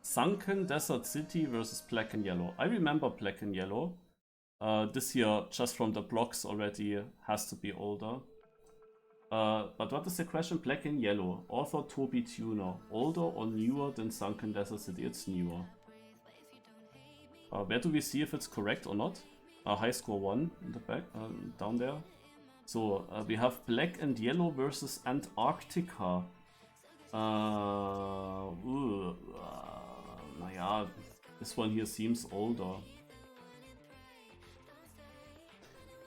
Sunken Desert City versus Black and Yellow. I remember Black and Yellow. This year, just from the blocks already, has to be older. But what is the question? Black and Yellow. Author Toby Tuner. Older or newer than Sunken Desert City? It's newer. Where do we see if it's correct or not? High score 1 in the back, down there. So, we have Black and Yellow versus Antarctica. Naja, this one here seems older.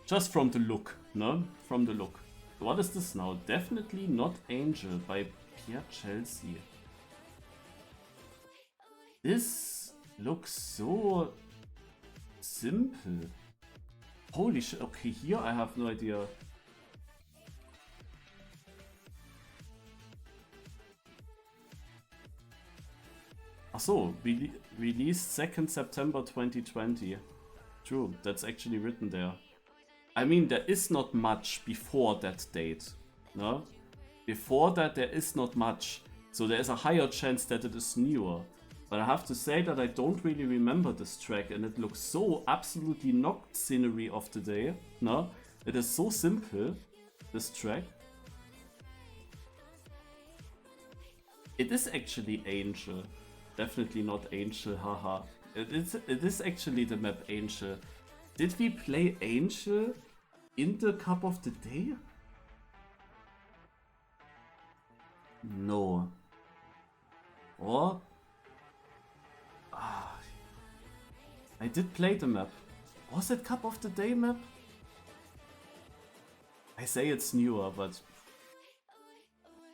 Just from the look, no? From the look. What is this now? Definitely Not Angel by Pierre Chelsea. This looks so simple. Holy shit. Okay, here I have no idea. So, released 2nd September 2020. True, that's actually written there. I mean, there is not much before that date. No? Before that, there is not much. So there is a higher chance that it is newer. But I have to say that I don't really remember this track, and it looks so absolutely not scenery of the day. No? It is so simple, this track. It is actually Angel. Definitely not Angel, haha. It is actually the map Angel. Did we play Angel in the Cup of the Day? No. Or? I did play the map. Was it Cup of the Day map? I say it's newer, but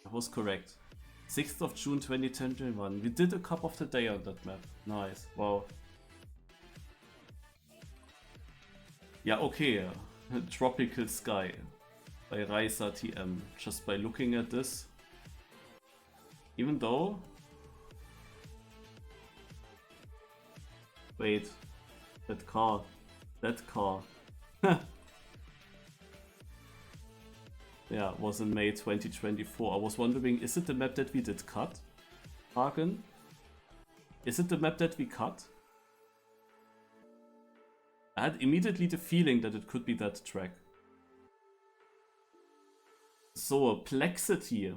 I was correct. 6th of June 2021. We did a Cup of the Day on that map. Nice. Wow. Yeah, okay. Tropical Sky by Raisa TM. Just by looking at this. Even though... Wait. That car. Yeah, was in May 2024. I was wondering, is it the map that we did cut? Hagen? Is it the map that we cut? I had immediately the feeling that it could be that track. So, Plexity.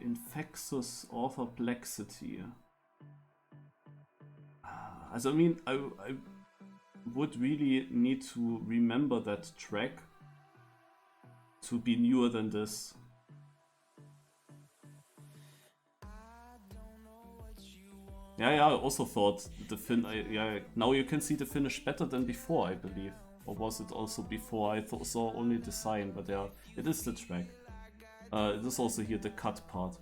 Infexus author Plexity. I mean, I would really need to remember that track to be newer than this. Yeah, I also thought the now you can see the finish better than before, I believe. Or was it also before? I saw only the sign, but yeah, it is the track. It is also here the cut part.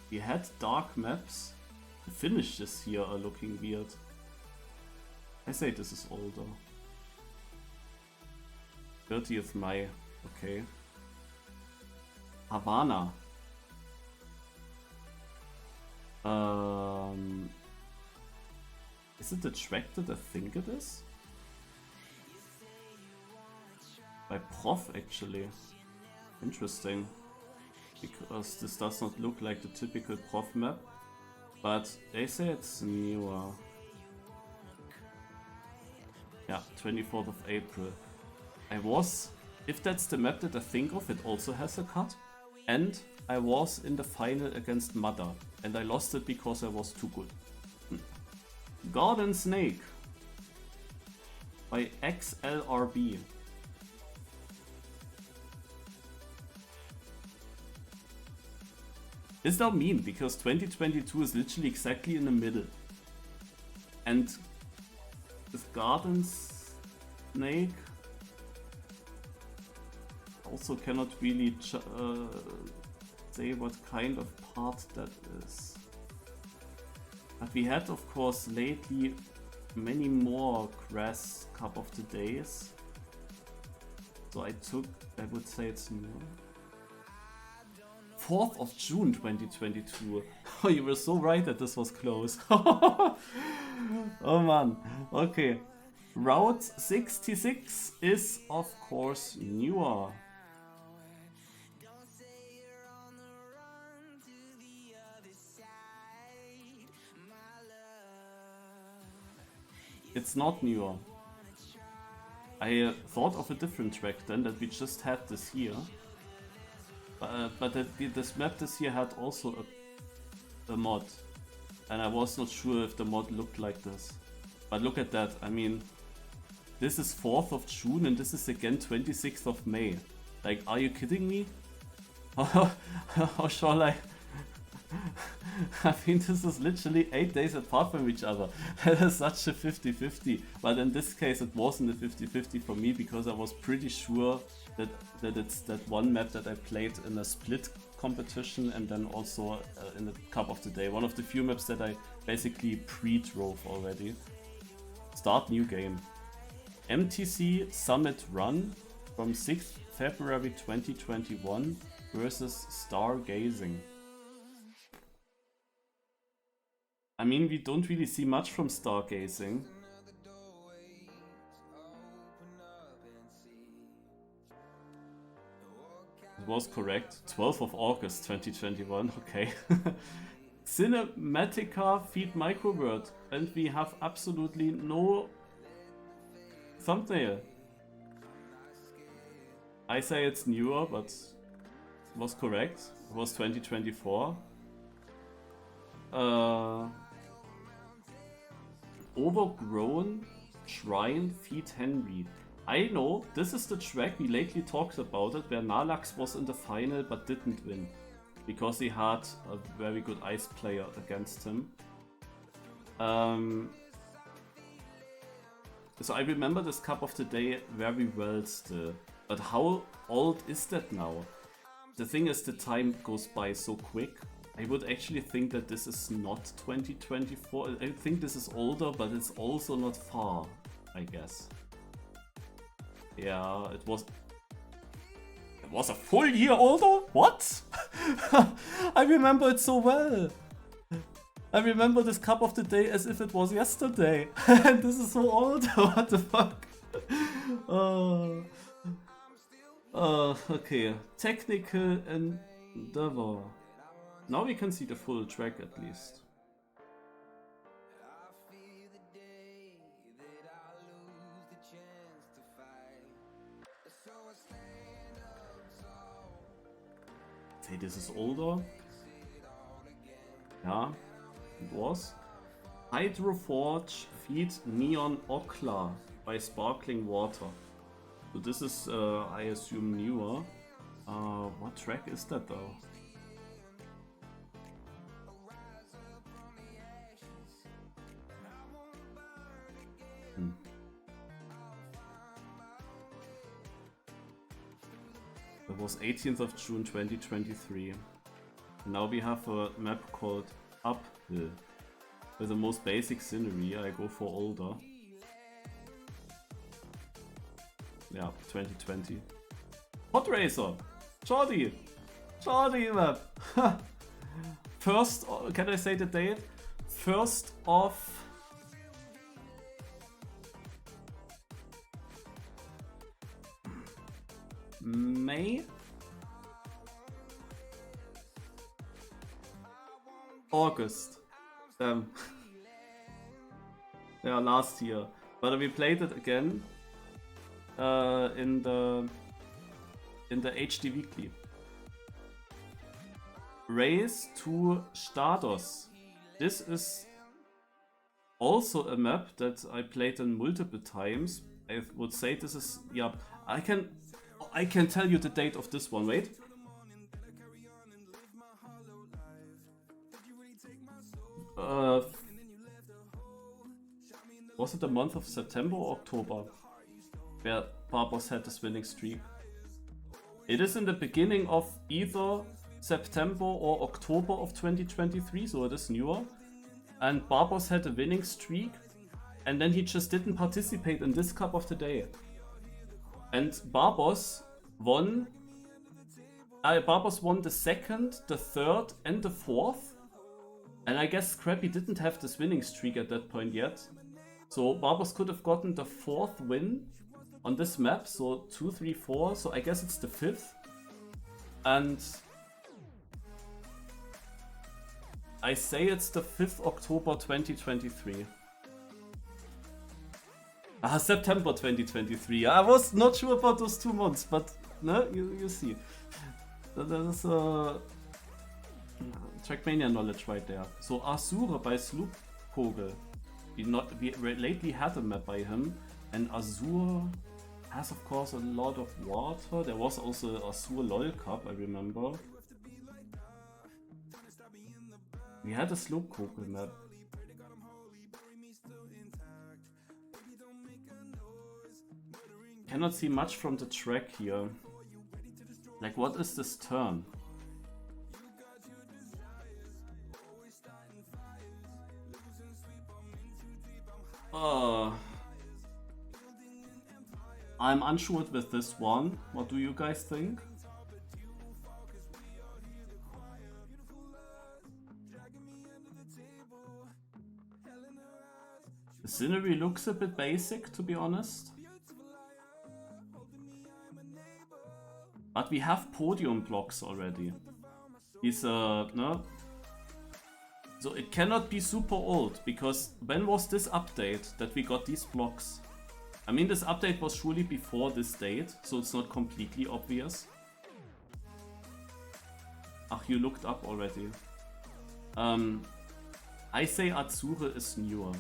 We had dark maps. The finishes here are looking weird. I say this is older. 30th May, okay. Havana. Is it the track that I think it is? By Prof actually. Interesting. Because this does not look like the typical Prof map. But they say it's newer. Yeah, 24th of April. If that's the map that I think of, it also has a cut. And I was in the final against Mother. And I lost it because I was too good. Garden Snake. By XLRB. This now mean because 2022 is literally exactly in the middle. And with Garden Snake also cannot really say what kind of part that is. But we had of course lately many more grass Cup of the Days. So I would say it's new. 4th of June 2022. Oh, you were so right that this was close. Oh man. Okay. Route 66 is of course newer. It's not newer. I thought of a different track then, that we just had this here. But this map this year had also a mod. And I was not sure if the mod looked like this. But look at that, I mean, this is 4th of June and this is again 26th of May. Like, are you kidding me? How shall I... I mean, this is literally 8 days apart from each other. That is such a 50-50. But in this case, it wasn't a 50-50 for me because I was pretty sure that it's that one map that I played in a split competition and then also in the Cup of the Day. One of the few maps that I basically pre-drove already. Start new game. MTC Summit Run from 6th February 2021 versus Stargazing. I mean, we don't really see much from Stargazing. It was correct. 12th of August 2021, okay. Cinematica feed Microword, and we have absolutely no thumbnail. I say it's newer, but it was correct. It was 2024. Overgrown Shrine feed Henry. I know, this is the track we lately talked about it, where Nalax was in the final but didn't win. Because he had a very good ice player against him. So I remember this Cup of the Day very well still. But how old is that now? The thing is, the time goes by so quick. I would actually think that this is not 2024. I think this is older, but it's also not far, I guess. Yeah, it was a full year older? What? I remember it so well. I remember this Cup of the Day as if it was yesterday. And this is so old. What the fuck? Okay. Technical endeavor. Now we can see the full track at least. Say this is older. Yeah, it was. Hydroforge feed Neon Okla by Sparkling Water. So this is, I assume, newer. What track is that though? It was 18th of June 2023. And now we have a map called Uphill. With the most basic scenery, I go for older. Yeah, 2020. Hot Racer! Jordi! Jordi map! First, can I say the date? 1st of May? August. Yeah, last year. But we played it again in the HD Weekly. Race to Stados. This is also a map that I played in multiple times. I would say this is, yeah, I can tell you the date of this one. Wait. Was it the month of September or October where Barbos had this winning streak? It is in the beginning of either September or October of 2023, so it is newer. And Barbos had a winning streak, and then he just didn't participate in this Cup of the Day. And Barbos won the second, the third, and the fourth. And I guess Scrappy didn't have this winning streak at that point yet. So Barbers could have gotten the 4th win on this map. So 2, 3, 4. So I guess it's the 5th. And I say it's the 5th October 2023. September 2023. I was not sure about those 2 months, but no, you see. That is Trackmania knowledge right there. So Azure by Sloopkogel. We lately had a map by him, and Azure has of course a lot of water. There was also Azure LOL Cup, I remember. We had a Sloopkogel map. Cannot see much from the track here. Like, what is this turn? I'm unsure with this one. What do you guys think? The scenery looks a bit basic, to be honest. But we have podium blocks already. No? So it cannot be super old, because when was this update that we got these blocks? I mean, this update was surely before this date, so it's not completely obvious. Ach, you looked up already. I say Azure is newer.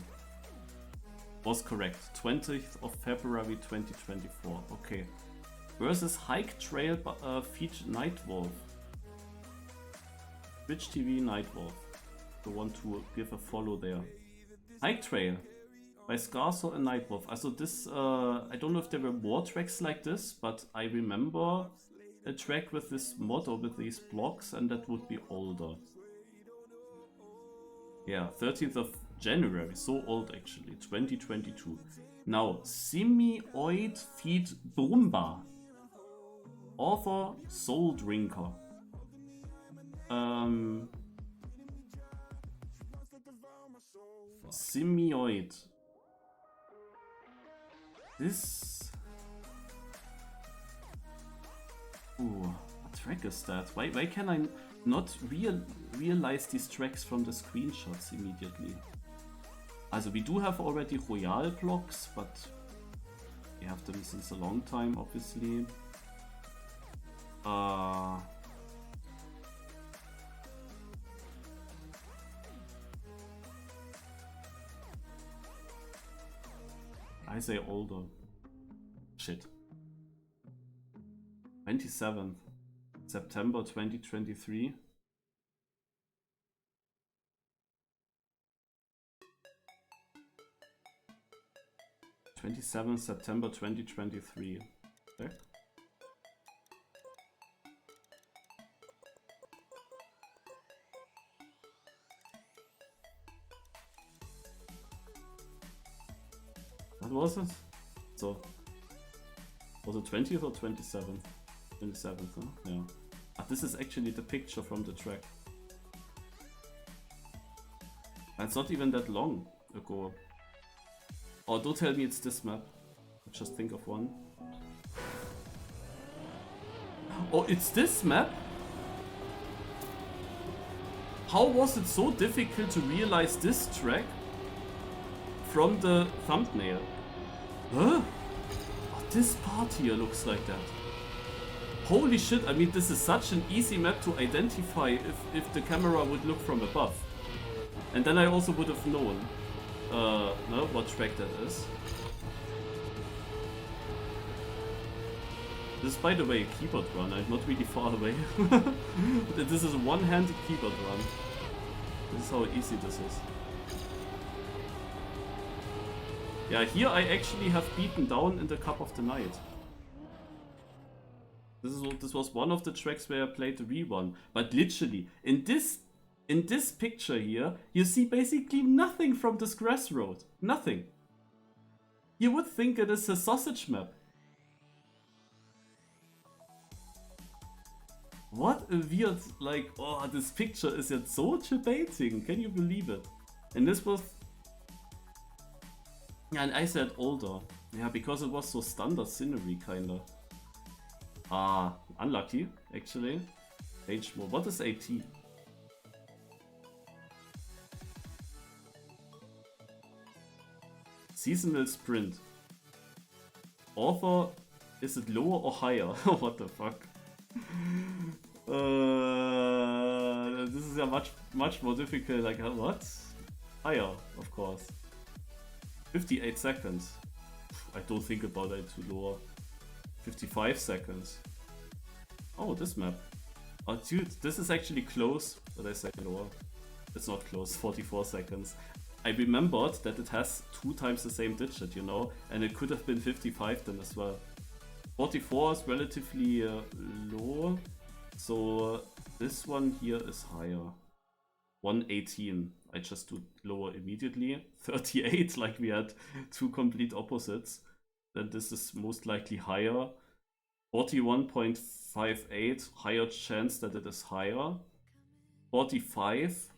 Was correct. 20th of February 2024. Okay. Versus Hike Trail feature Nightwolf. Twitch TV Nightwolf. I want to give a follow there. Hike Trail by Scarso and Nightwolf. Also this, I don't know if there were more tracks like this, but I remember a track with this mod or with these blocks, and that would be older. Yeah, 13th of January, so old actually, 2022. Now, Simioid feed Brumba. Author Soul Drinker. Simioid. This. Ooh, what track is that? Why can I not realize these tracks from the screenshots immediately? Also, we do have already Royale blocks, but we have them since a long time, obviously. I say older. Shit. 27th September 2023. September 2023. Okay. What was it? So, was it 20th or 27th? 27th, huh? Yeah. Ah, this is actually the picture from the track. It's not even that long ago. Oh, don't tell me it's this map. Just think of one. Oh, it's this map? How was it so difficult to realize this track from the thumbnail? Huh? Oh, this part here looks like that. Holy shit, I mean, this is such an easy map to identify if the camera would look from above. And then I also would have known what track that is. This is, by the way, a keyboard run. I'm not really far away. This is a one-handed keyboard run. This is how easy this is. Yeah, here I actually have beaten down in the Cup of the Night. This was one of the tracks where I played the rerun. But literally, in this picture here, you see basically nothing from this grass road. Nothing. You would think it is a sausage map. What a weird, like, oh, this picture is yet so debating. Can you believe it? And this was... And I said older. Yeah, because it was so standard scenery, kinda. Ah, unlucky, actually. Age mode. What is AT? Seasonal sprint. Author, is it lower or higher? What the fuck? This is a much more difficult. Like, what? Higher, of course. 58 seconds. I don't think about it too lower. 55 seconds. Oh, this map. Oh, dude, this is actually close, but I said lower. It's not close, 44 seconds. I remembered that it has 2 times the same digit, you know, and it could have been 55 then as well. 44 is relatively low, so this one here is higher. 118, I just do lower immediately. 38, like we had 2 complete opposites. Then this is most likely higher. 41.58, higher chance that it is higher. 45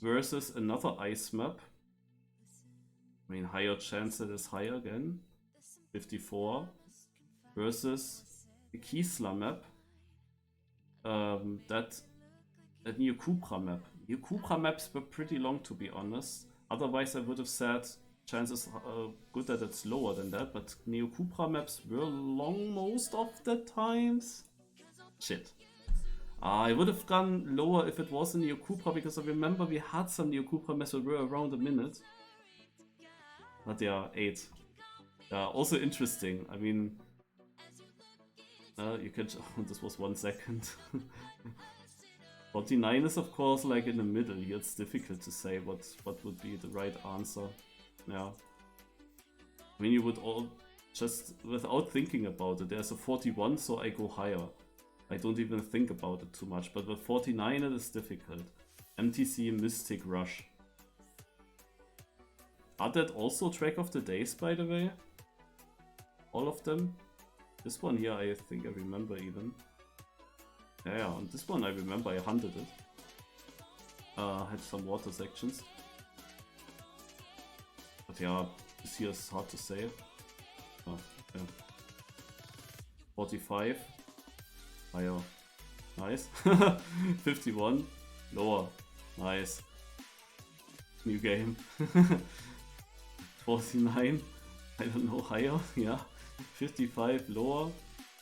versus another ice map. I mean, higher chance that it's higher again. 54 versus the Kisla map. That Neo Kupra map. Neo Kupra maps were pretty long, to be honest. Otherwise, I would have said chances are good that it's lower than that, but Neo Kupra maps were long most of the times. Shit. I would have gone lower if it was a Neo Kupra, because I remember we had some Neo Kupra maps that were around a minute. But yeah, 8. Also interesting. I mean, you can. Oh, this was 1 second. 49 is of course like in the middle. Here it's difficult to say what would be the right answer. Yeah. I mean, you would all just without thinking about it. There's a 41, so I go higher. I don't even think about it too much. But with 49, it is difficult. MTC Mystic Rush. Are that also Track of the Days, by the way? All of them? This one here, I think I remember even. Yeah, on this one I remember I hunted it. Had some water sections. But yeah, this here is hard to say. Oh, yeah. 45. Higher. Nice. 51. Lower. Nice. New game. 49. I don't know, higher. Yeah. 55. Lower.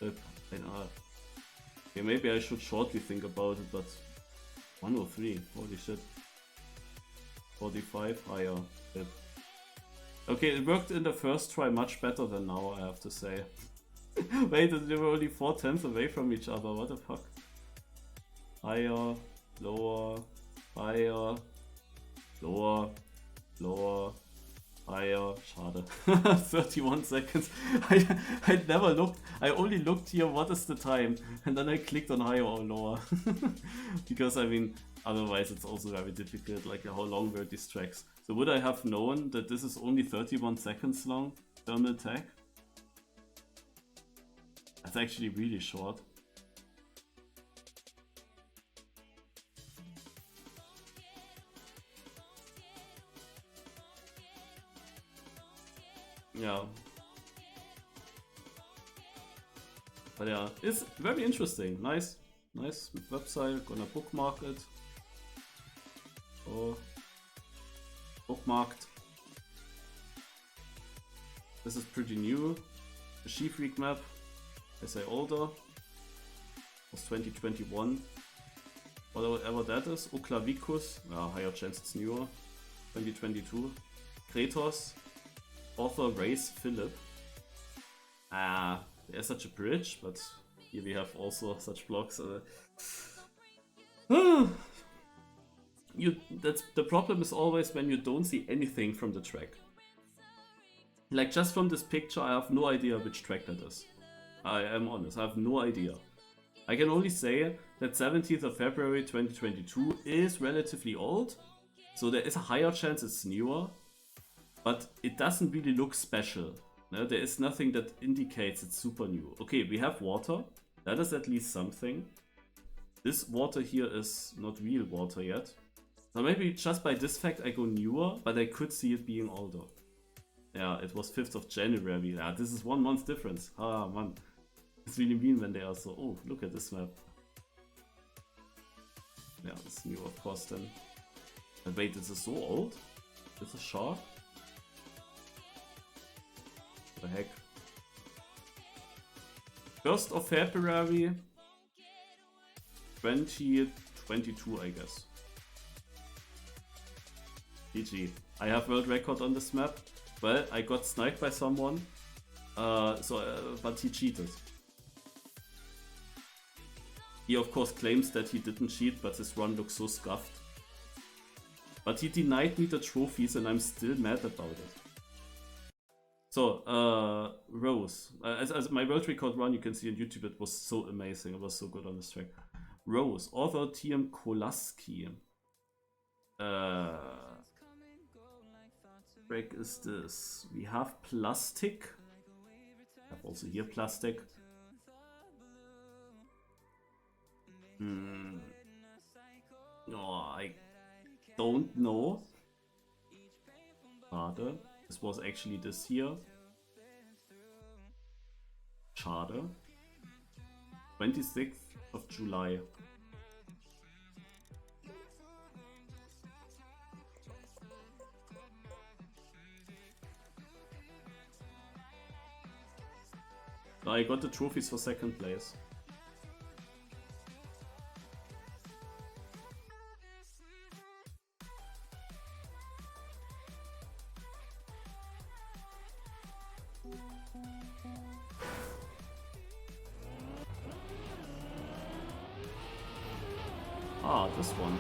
I don't know. Okay, maybe I should shortly think about it, but 103. Holy shit. 45. Higher. Yep. Okay, it worked in the first try much better than now, I have to say. Wait, they were only 4/10 away from each other, what the fuck? Higher, lower, higher, lower, lower, higher, schade. 31 seconds. I never looked, I only looked here what is the time, and then I clicked on higher or lower. Because I mean, otherwise it's also very difficult, like how long were these tracks. So would I have known that this is only 31 seconds long, thermal tag? That's actually really short. Yeah. But yeah, it's very interesting. Nice. Nice website. Gonna bookmark it. Oh. Bookmarked. This is pretty new. The She-Freak map. I say older. Was 2021. Whatever that is. Oklavicus. Higher chance it's newer. 2022. Kratos. Author Race Phillip. There's such a bridge, but here we have also such blocks. That's the problem is always when you don't see anything from the track. Like just from this picture, I have no idea which track that is. I am honest, I have no idea. I can only say that 17th of February 2022 is relatively old, so there is a higher chance it's newer, but it doesn't really look special. No, there is nothing that indicates it's super new. Okay, we have water, that is at least something. This water here is not real water yet. So maybe just by this fact I go newer, but I could see it being older. Yeah, it was 5th of January. Yeah, this is 1 month difference. Ah, man. It's really mean when they are so... Oh, look at this map. Yeah, it's new of course then. But wait, this is so old? This is sharp? What the heck? 1st of February 2022, I guess. GG. I have world record on this map. Well, I got sniped by someone, but he cheated. He of course claims that he didn't cheat, but his run looks so scuffed. But he denied me the trophies and I'm still mad about it. So, Rose. As my world record run, you can see on YouTube, it was so amazing. It was so good on this track. Rose, author TM Kolaski. Track is this. We have Plastic. I have also here Plastic. Oh, I don't know. Schade. This was actually this year. Schade. 26th of July. I got the trophies for 2nd place. Ah, this one.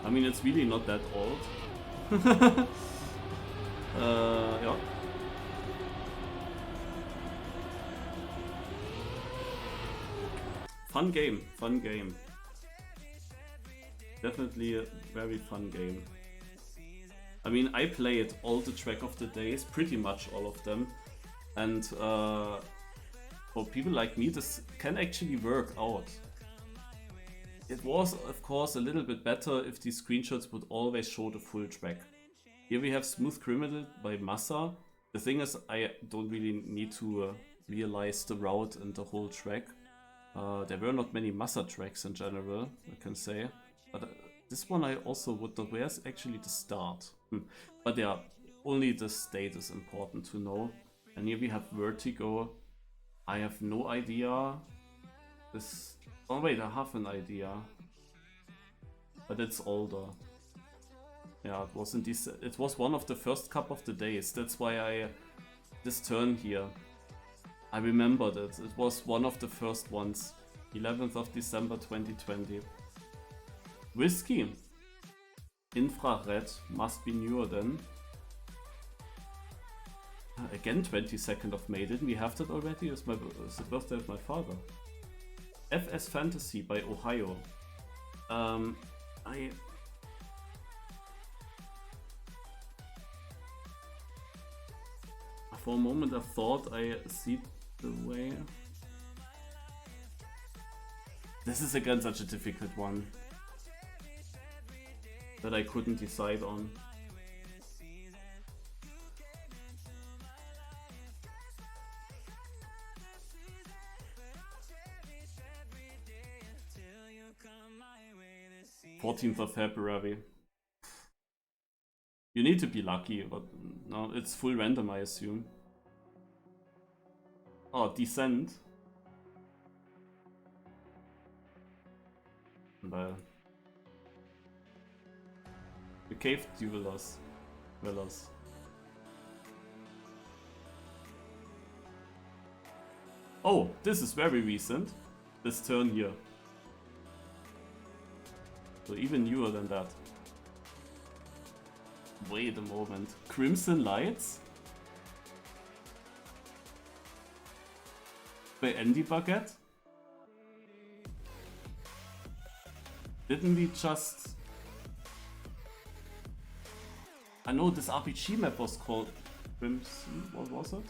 I mean, it's really not that old. Yeah. Fun game, fun game. Definitely a very fun game. I mean, I played all the track of the days, pretty much all of them. And for people like me, this can actually work out. It was, of course, a little bit better if these screenshots would always show the full track. Here we have Smooth Criminal by Massa. The thing is, I don't really need to realize the route and the whole track. There were not many Massa tracks in general, I can say. But this one I also would know. Where's actually the start? But yeah, only the state is important to know. And here we have Vertigo. I have no idea. This... Oh wait, I have an idea. But it's older. Yeah, it wasn't this. It was one of the first cup of the days. That's why I... This turn here. I remembered it. It was one of the first ones. 11th of December 2020. Whiskey. Infrared must be newer then. Again 22nd of May. Didn't we have that already? It's the birthday of my father. FS Fantasy by Ohio. For a moment I thought I see the way. This is again such a difficult one that I couldn't decide on. th of February. You need to be lucky, but no, it's full random, I assume. Oh, Descent. The Cave Dwellers. Oh, this is very recent. This turn here. So even newer than that. Wait a moment. Crimson Lights? By Andy Baguette? Didn't we just... I know this RPG map was called Crimson, what was it?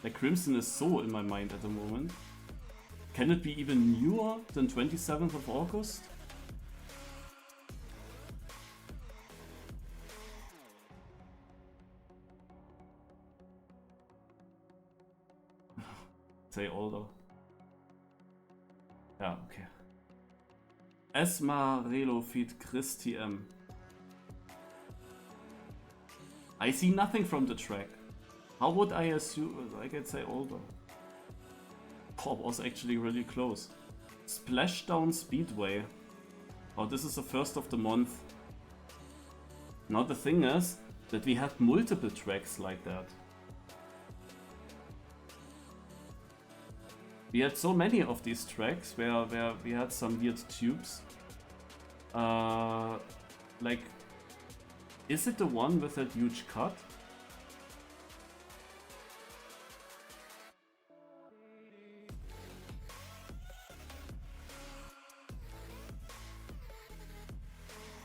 Like Crimson is so in my mind at the moment. Can it be even newer than 27th of August? Say older. Yeah, okay. Esma Relo feed Christy M. I see nothing from the track. How would I assume? I can say older. Pop was actually really close. Splashdown Speedway. Oh, this is the first of the month. Now the thing is that we had multiple tracks like that. We had so many of these tracks where we had some weird tubes. Like, is it the one with that huge cut?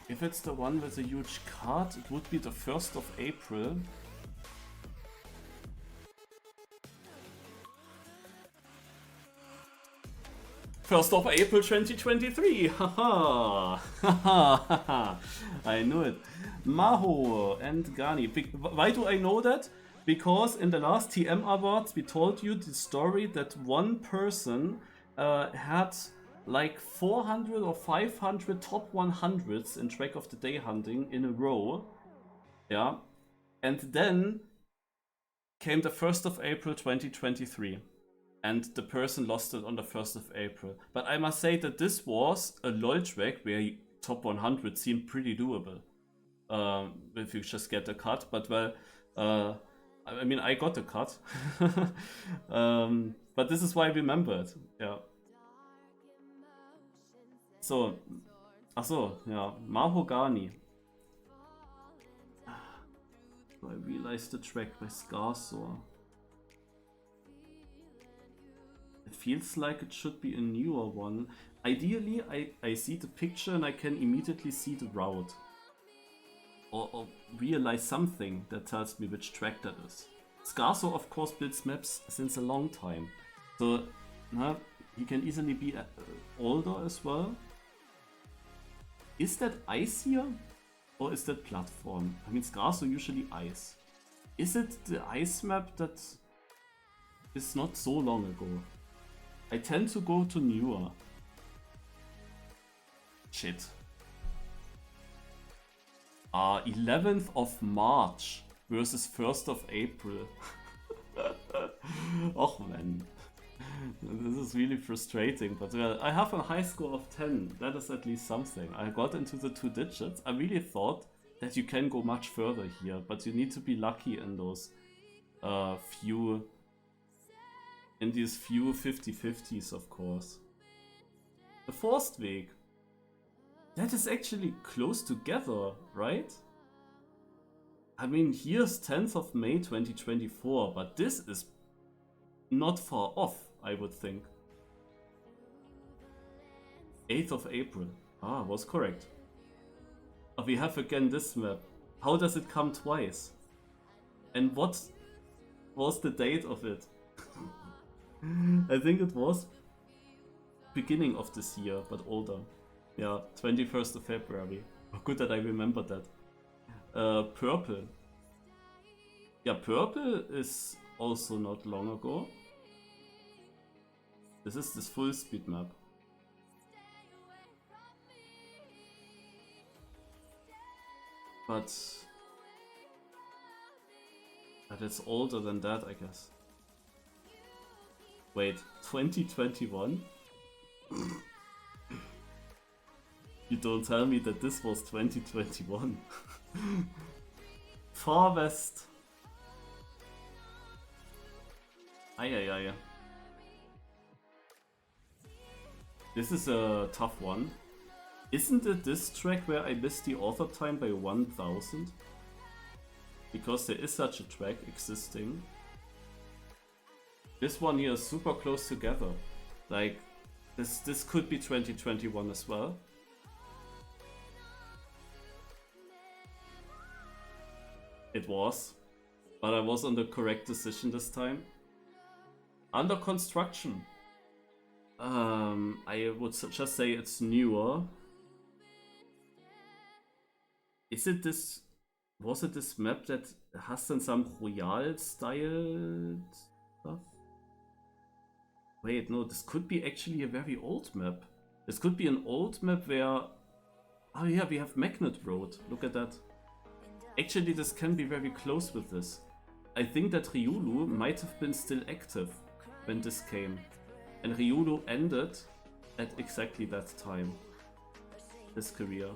If it's the one with a huge cut, it would be the 1st of April. First of April 2023! Haha! Haha! I knew it. Maho and Gani. Why do I know that? Because in the last TM Awards we told you the story that one person had like 400 or 500 top 100s in Track of the Day hunting in a row. Yeah. And then came the 1st of April 2023. And the person lost it on the 1st of April. But I must say that this was a LoL track where top 100 seemed pretty doable. If you just get a cut. But well, I mean, I got a cut. But this is why I remember it. Yeah. So, achso, yeah, Mahogany. I realized the track by Scarsor. It feels like it should be a newer one. Ideally, I see the picture and I can immediately see the route. Or realize something that tells me which track that is. Scarsor, of course, builds maps since a long time. So, he can easily be older as well. Is that Icier? Or is that platform? I mean, Scarsor usually ice. Is it the ice map that is not so long ago? I tend to go to newer. Shit. 11th of March versus 1st of April. Oh man. This is really frustrating, but I have a high score of 10. That is at least something. I got into the 2 digits. I really thought that you can go much further here, but you need to be lucky in those these few 50-50s, of course. The Forstweg. That is actually close together, right? I mean, here's 10th of May 2024, but this is not far off, I would think. 8th of April. Ah, was correct. Oh, we have again this map. How does it come twice? And what was the date of it? I think it was beginning of this year, but older. Yeah, 21st of February. Oh, good that I remember that. Purple. Yeah, purple is also not long ago. This is this full speed map. But it's older than that, I guess. Wait, 2021? You don't tell me that this was 2021. Far West. Ay. This is a tough one. Isn't it this track where I missed the author time by 1000? Because there is such a track existing. This one here is super close together. Like, this could be 2021 as well. It was. But I was on the correct decision this time. Under construction. I would just say it's newer. Is it this? Was it this map that has then some Royale style stuff? Wait, no, this could be actually a very old map. This could be an old map where... Oh yeah, we have Magnet Road. Look at that. Actually, this can be very close with this. I think that Riolu might have been still active when this came. And Riolu ended at exactly that time. His career.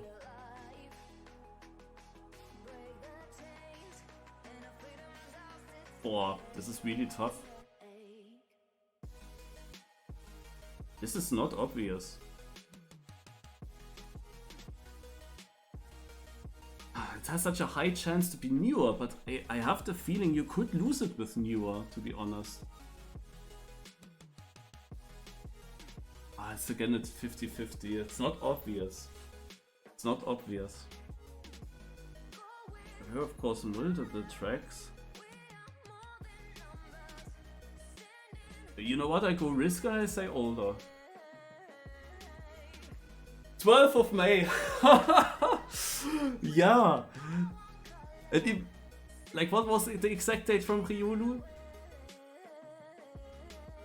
Boah, this is really tough. This is not obvious. It has such a high chance to be newer, but I have the feeling you could lose it with newer, to be honest. It's again at 50-50. It's not obvious. It's not obvious. There are of course multiple tracks. You know what? I go risk and I say older. 12th of May. Yeah. And like, what was the exact date from Riolu?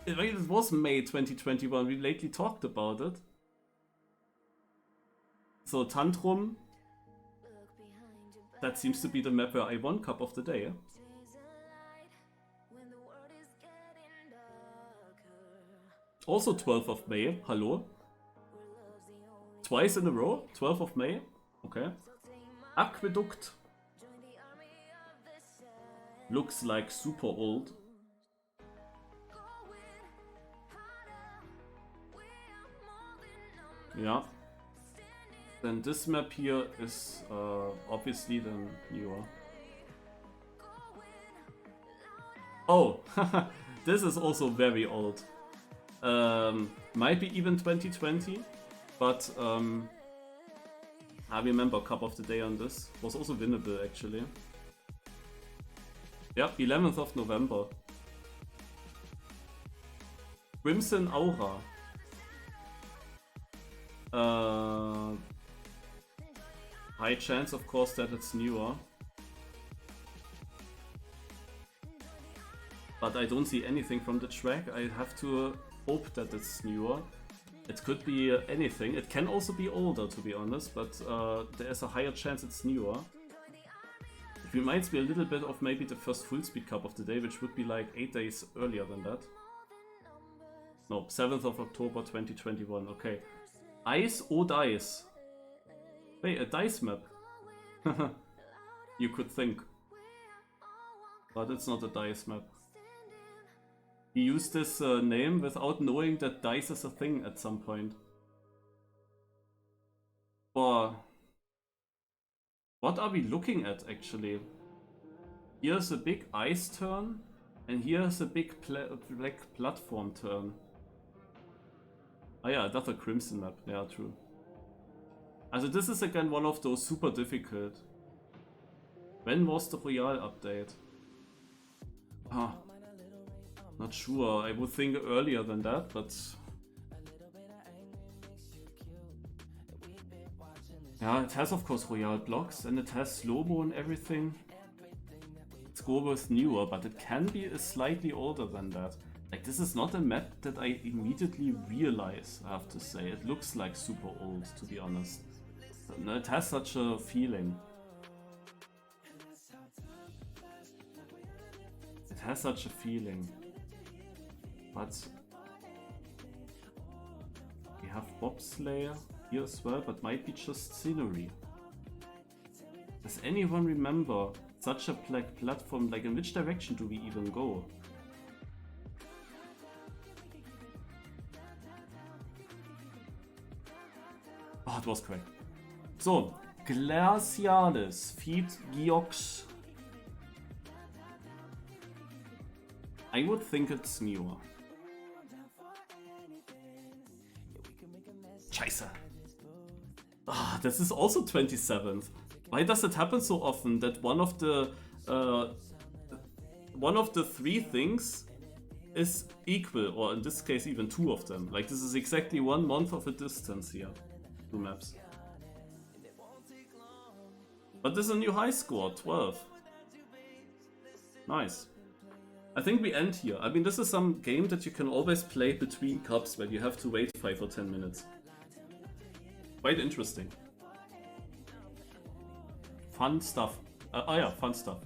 It was May 2021. We lately talked about it. So Tantrum. That seems to be the map where I won Cup of the Day. Also 12th of May. Hello. Twice in a row. 12th of May. Okay. Aqueduct. Looks like super old. Yeah. Then this map here is obviously the newer. Oh, this is also very old. Might be even 2020, but I remember Cup of the Day on this. Was also winnable actually. Yeah, 11th of November. Crimson Aura. High chance, of course, that it's newer. But I don't see anything from the track. I have to hope that it's newer. It could be anything. It can also be older, to be honest, but there's a higher chance it's newer. It reminds me a little bit of maybe the first Full Speed Cup of the Day, which would be like 8 days earlier than that. No, 7th of October 2021, okay. Ice or Dice? Wait, a dice map. You could think. But it's not a dice map. He used this name without knowing that dice is a thing at some point. Or what are we looking at actually? Here's a big ice turn, and here's a big black platform turn. Oh yeah, another Crimson map. Yeah, true. Also this is again one of those super difficult. When was the Royale update? Ah, not sure. I would think earlier than that, but... Yeah, it has of course Royale blocks, and it has Lobo and everything. Let's go with newer, but it can be slightly older than that. Like, this is not a map that I immediately realize, I have to say. It looks like super old, to be honest. It has such a feeling. It has such a feeling. But we have Bobsleigh here as well, but might be just scenery. Does anyone remember such a platform? Like, in which direction do we even go? Oh, it was correct. So, Glacialis feat Geox. I would think it's newer. Scheiße. Ah, this is also 27th. Why does it happen so often that one of the three things is equal, or in this case even 2 of them. Like this is exactly 1 month of a distance here. 2 maps. But this is a new high score, 12. Nice. I think we end here. I mean, this is some game that you can always play between cups when you have to wait 5 or 10 minutes. Quite interesting. Fun stuff. Oh yeah, fun stuff.